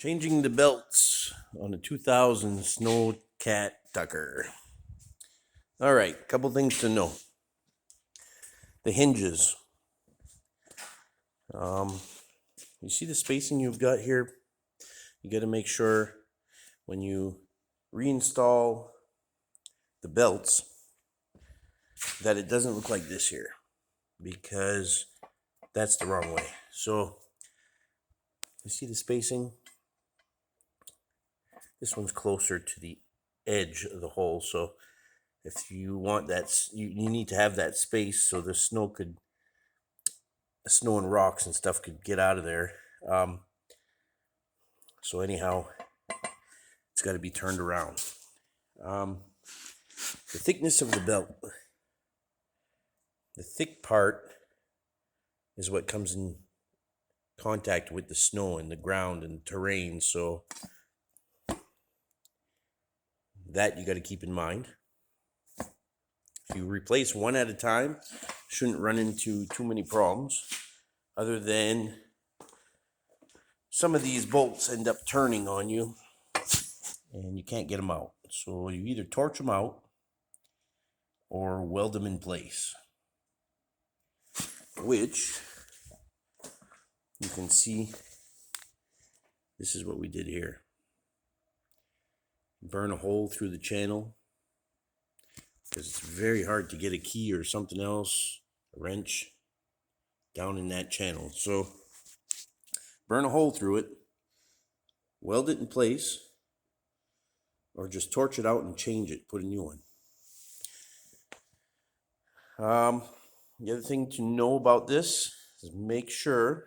Changing the belts on a 2000 snowcat Tucker. All right, couple things to know. The hinges. You see the spacing you've got here? You got to make sure when you reinstall the belts that it doesn't look like this here, because that's the wrong way. So you see the spacing? This one's closer to the edge of the hole, so if you want that, you need to have that space so the snow and rocks and stuff could get out of there. So anyhow, it's got to be turned around. The thickness of the belt. The thick part is what comes in contact with the snow and the ground and terrain, so that you got to keep in mind. If you replace one at a time, shouldn't run into too many problems, other than some of these bolts end up turning on you and you can't get them out. So you either torch them out or weld them in place, which you can see. This is what we did here. Burn a hole through the channel, because it's very hard to get a key or something else, a wrench, down in that channel. So burn a hole through it, weld it in place, or just torch it out and change it, put a new one. The other thing to know about this is make sure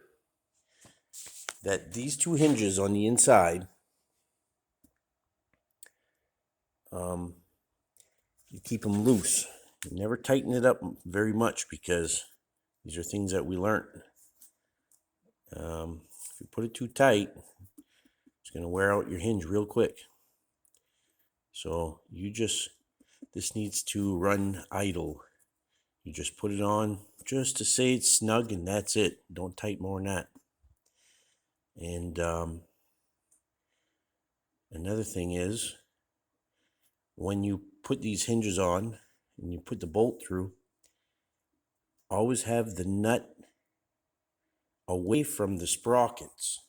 that these two hinges on the inside, you keep them loose. You never tighten it up very much, because these are things that we learned. If you put it too tight, it's going to wear out your hinge real quick. So this needs to run idle. You just put it on just to say it's snug, and that's it. Don't tighten more than that. And another thing is, when you put these hinges on and you put the bolt through, always have the nut away from the sprockets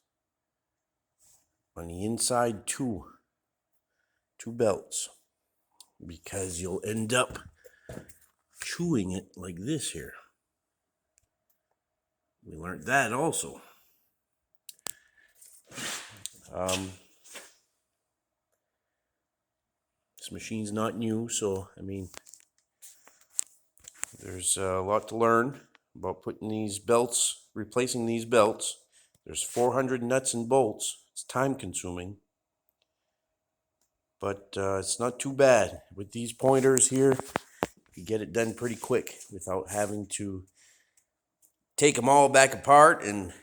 on the inside two belts, because you'll end up chewing it like this here. We learned that also. This machine's not new, so I mean, there's a lot to learn about putting these belts, replacing these belts. There's 400 nuts and bolts. It's time consuming, but it's not too bad. With these pointers here, you get it done pretty quick without having to take them all back apart. And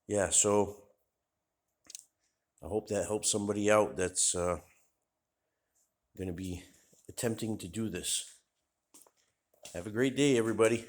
yeah, so I hope that helps somebody out that's going to be attempting to do this. Have a great day, everybody.